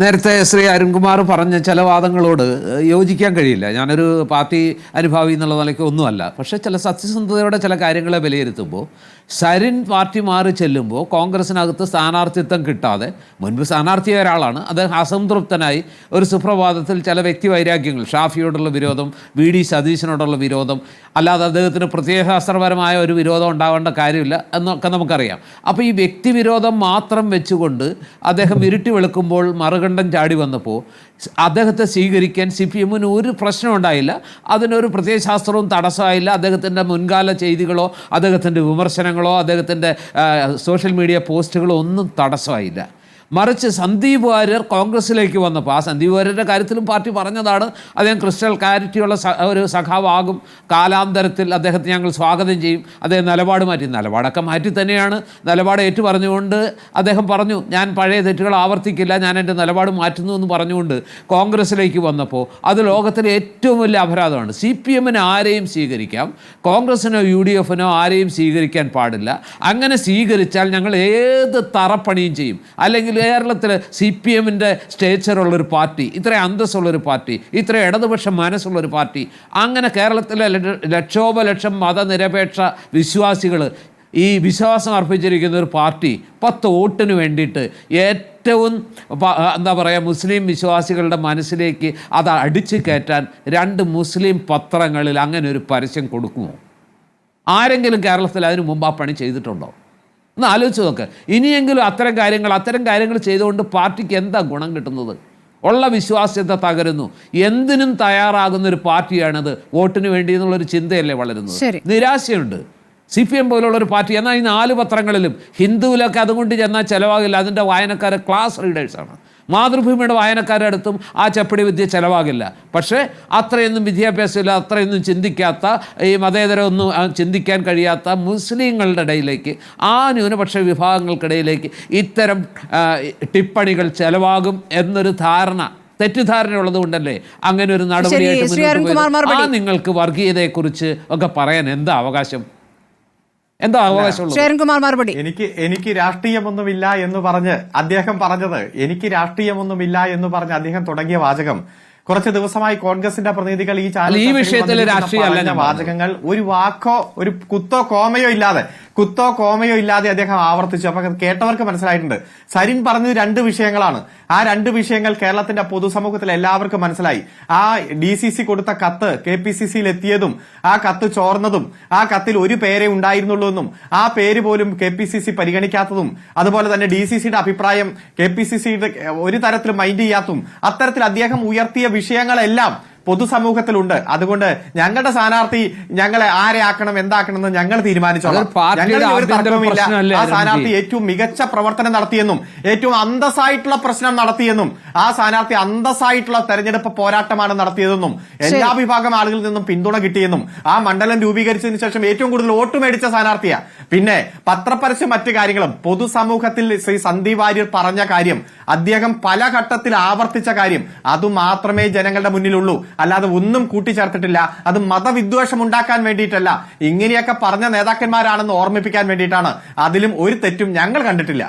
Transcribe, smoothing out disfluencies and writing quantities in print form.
നേരത്തെ ശ്രീ അരുൺകുമാർ പറഞ്ഞ ചില വാദങ്ങളോട് യോജിക്കാൻ കഴിയില്ല. ഞാനൊരു പാർട്ടി അനുഭാവി എന്നുള്ള നിലയ്ക്ക് ഒന്നുമല്ല. പക്ഷേ ചില സത്യസന്ധതയോടെ ചില കാര്യങ്ങളെ വിലയിരുത്തുമ്പോൾ സരിൻ പാർട്ടി മാറി ചെല്ലുമ്പോൾ കോൺഗ്രസിനകത്ത് സ്ഥാനാർത്ഥിത്വം കിട്ടാതെ, മുൻപ് സ്ഥാനാർത്ഥിയായ ഒരാളാണ്, അദ്ദേഹം അസംതൃപ്തനായി ഒരു സുപ്രഭാതത്തിൽ ചില വ്യക്തിവൈരാഗ്യങ്ങൾ, ഷാഫിയോടുള്ള വിരോധം, വി.ഡി. സതീശനോടുള്ള വിരോധം, അല്ലാതെ അദ്ദേഹത്തിന് പ്രത്യയശാസ്ത്രപരമായ ഒരു വിരോധം ഉണ്ടാവേണ്ട കാര്യമില്ല എന്നൊക്കെ നമുക്കറിയാം. അപ്പോൾ ഈ വ്യക്തിവിരോധം മാത്രം വെച്ചുകൊണ്ട് അദ്ദേഹം ഇരുട്ടി വെളുക്കുമ്പോൾ മറുകണ്ഠം ചാടി വന്നപ്പോൾ അദ്ദേഹത്തെ സ്വീകരിക്കാൻ CPM-ന് ഒരു പ്രശ്നം ഉണ്ടായില്ല. അതിനൊരു പ്രത്യയശാസ്ത്രവും തടസ്സമായില്ല. അദ്ദേഹത്തിൻ്റെ മുൻകാല ചെയ്തികളോ അദ്ദേഹത്തിൻ്റെ വിമർശനങ്ങളോ അദ്ദേഹത്തിൻ്റെ സോഷ്യൽ മീഡിയ പോസ്റ്റുകളോ ഒന്നും തടസ്സമായില്ല. മറിച്ച് സന്ദീപ് വാര്യർ കോൺഗ്രസ്സിലേക്ക് വന്നപ്പോൾ, ആ സന്ദീപ് വാര്യരുടെ കാര്യത്തിലും പാർട്ടി പറഞ്ഞതാണ്, അദ്ദേഹം ക്രിസ്റ്റൽ ക്ലാരിറ്റിയുള്ള ഒരു സഖാവാകും, കാലാന്തരത്തിൽ അദ്ദേഹത്തെ ഞങ്ങൾ സ്വാഗതം ചെയ്യും, അദ്ദേഹം നിലപാട് മാറ്റി, നിലപാടൊക്കെ മാറ്റി തന്നെയാണ് നിലപാട് ഏറ്റു പറഞ്ഞുകൊണ്ട് അദ്ദേഹം പറഞ്ഞു, ഞാൻ പഴയ തെറ്റുകൾ ആവർത്തിക്കില്ല, ഞാൻ എൻ്റെ നിലപാട് മാറ്റുന്നു എന്ന് പറഞ്ഞുകൊണ്ട് കോൺഗ്രസ്സിലേക്ക് വന്നപ്പോൾ അത് ലോകത്തിലെ ഏറ്റവും വലിയ അപരാധമാണ്. CPM-ന് ആരെയും സ്വീകരിക്കാം, കോൺഗ്രസ്സിനോ UDF-നോ ആരെയും സ്വീകരിക്കാൻ പാടില്ല. അങ്ങനെ സ്വീകരിച്ചാൽ ഞങ്ങൾ ഏത് തറപ്പണിയും ചെയ്യും. അല്ലെങ്കിൽ കേരളത്തിൽ CPM-ൻ്റെ സ്റ്റേച്ചറുള്ളൊരു പാർട്ടി, ഇത്ര അന്തസ്സുള്ളൊരു പാർട്ടി, ഇത്ര ഇടതുപക്ഷ മനസ്സുള്ളൊരു പാർട്ടി, അങ്ങനെ കേരളത്തിലെ ലക്ഷോപലക്ഷം മതനിരപേക്ഷ വിശ്വാസികൾ ഈ വിശ്വാസം അർപ്പിച്ചിരിക്കുന്ന ഒരു പാർട്ടി 10 വോട്ടിന് വേണ്ടിയിട്ട് ഏറ്റവും എന്താ പറയുക, മുസ്ലിം വിശ്വാസികളുടെ മനസ്സിലേക്ക് അത് അടിച്ചു കയറ്റാൻ 2 മുസ്ലിം പത്രങ്ങളിൽ അങ്ങനെ ഒരു പരസ്യം കൊടുക്കുമോ? ആരെങ്കിലും കേരളത്തിൽ അതിനു മുമ്പ് ആ പണി ചെയ്തിട്ടുണ്ടോ? ഒന്ന് ആലോചിച്ച് നോക്ക്. ഇനിയെങ്കിലും അത്തരം കാര്യങ്ങൾ ചെയ്തുകൊണ്ട് പാർട്ടിക്ക് എന്താ ഗുണം കിട്ടുന്നത്? ഉള്ള വിശ്വാസ്യത തകരുന്നു. എന്തിനും തയ്യാറാകുന്ന ഒരു പാർട്ടിയാണത്. വോട്ടിന് വേണ്ടി എന്നുള്ളൊരു ചിന്തയല്ലേ വളരുന്നത്. നിരാശയുണ്ട്. CPM പോലുള്ളൊരു പാർട്ടി. എന്നാൽ ഈ 4 പത്രങ്ങളിലും ഹിന്ദുവിലൊക്കെ അതുകൊണ്ട് ചെന്നാൽ ചിലവാകില്ല. അതിൻ്റെ വായനക്കാരെ ക്ലാസ് റീഡേഴ്സാണ്. മാതൃഭൂമിയുടെ വായനക്കാരുടെ അടുത്തും ആ ചപ്പടി വിദ്യ ചിലവാകില്ല. പക്ഷേ അത്രയൊന്നും വിദ്യാഭ്യാസമില്ല, അത്രയൊന്നും ചിന്തിക്കാത്ത, ഈ മതേതരമൊന്നും ചിന്തിക്കാൻ കഴിയാത്ത മുസ്ലിങ്ങളുടെ ഇടയിലേക്ക്, ആ ന്യൂനപക്ഷ വിഭാഗങ്ങൾക്കിടയിലേക്ക് ഇത്തരം ടിപ്പണികൾ ചിലവാകും എന്നൊരു തെറ്റിദ്ധാരണയുള്ളത് കൊണ്ടല്ലേ അങ്ങനെ ഒരു നടപടിയായിട്ട് മുന്നോട്ട് പോയത്. നിങ്ങൾക്ക് വർഗീയതയെക്കുറിച്ച് ഒക്കെ പറയാൻ എന്താ അവകാശം? എന്താ അവകാശമുള്ളത്? എനിക്ക് രാഷ്ട്രീയമൊന്നുമില്ല എന്ന് പറഞ്ഞ് അദ്ദേഹം പറഞ്ഞത്, എനിക്ക് രാഷ്ട്രീയമൊന്നുമില്ല എന്ന് പറഞ്ഞ് അദ്ദേഹം തുടങ്ങിയ വാചകം കുറച്ച് ദിവസമായി കോൺഗ്രസിന്റെ പ്രതിനിധികൾ ഈ വിഷയത്തിൽ രാഷ്ട്രീയ വാചകങ്ങൾ ഒരു വാക്കോ ഒരു കുത്തോ കോമയോ ഇല്ലാതെ അദ്ദേഹം ആവർത്തിച്ചു. അപ്പൊ കേട്ടവർക്ക് മനസ്സിലായിട്ടുണ്ട്. സരിൻ പറഞ്ഞത് 2 വിഷയങ്ങളാണ്. ആ 2 വിഷയങ്ങൾ കേരളത്തിന്റെ പൊതുസമൂഹത്തിൽ എല്ലാവർക്കും മനസ്സിലായി. ആ DCC കൊടുത്ത കത്ത് KPCC-യിൽ എത്തിയതും, ആ കത്ത് ചോർന്നതും, ആ കത്തിൽ ഒരു പേരേ ഉണ്ടായിരുന്നുള്ളൂ എന്നും, ആ പേര് പോലും KPCC പരിഗണിക്കാത്തതും, അതുപോലെ തന്നെ DCC-യുടെ അഭിപ്രായം KPCC-യുടെ ഒരു തരത്തിലും മൈൻഡ് ചെയ്യാത്തതും, അത്തരത്തിൽ അദ്ദേഹം ഉയർത്തിയ വിഷയങ്ങളെല്ലാം പൊതുസമൂഹത്തിലുണ്ട്. അതുകൊണ്ട് ഞങ്ങളുടെ സ്ഥാനാർത്ഥി ഞങ്ങളെ ആരെ ആക്കണം എന്താക്കണം എന്ന് ഞങ്ങൾ തീരുമാനിച്ചോളാം. ഞങ്ങളിൽ ഒരു തർക്കവുമില്ല. ആ സ്ഥാനാർത്ഥി ഏറ്റവും മികച്ച പ്രവർത്തനം നടത്തിയെന്നും ഏറ്റവും അന്തസ്സായിട്ടുള്ള പ്രശ്നം നടത്തിയെന്നും ആ സ്ഥാനാർത്ഥി അന്തസ്സായിട്ടുള്ള തെരഞ്ഞെടുപ്പ് പോരാട്ടമാണ് നടത്തിയതെന്നും എല്ലാ വിഭാഗം ആളുകളിൽ നിന്നും പിന്തുണ കിട്ടിയെന്നും ആ മണ്ഡലം രൂപീകരിച്ചതിന് ശേഷം ഏറ്റവും കൂടുതൽ വോട്ട് മേടിച്ച സ്ഥാനാർത്ഥിയാ. പിന്നെ പത്രപരസ്യം മറ്റു കാര്യങ്ങളും പൊതുസമൂഹത്തിൽ ശ്രീ സന്ദീപ് വാര്യർ പറഞ്ഞ കാര്യം, അദ്ദേഹം പല ഘട്ടത്തിൽ ആവർത്തിച്ച കാര്യം, അതുമാത്രമേ ജനങ്ങളുടെ മുന്നിലുള്ളൂ. അല്ലാതെ ഒന്നും കൂട്ടിച്ചേർത്തിട്ടില്ല. അത് മതവിദ്വേഷം ഉണ്ടാക്കാൻ വേണ്ടിയിട്ടല്ല, ഇങ്ങനെയൊക്കെ പറഞ്ഞ നേതാക്കന്മാരാണെന്ന് ഓർമ്മിപ്പിക്കാൻ വേണ്ടിയിട്ടാണ്. അതിലും ഒരു തെറ്റും ഞങ്ങൾ കണ്ടിട്ടില്ല.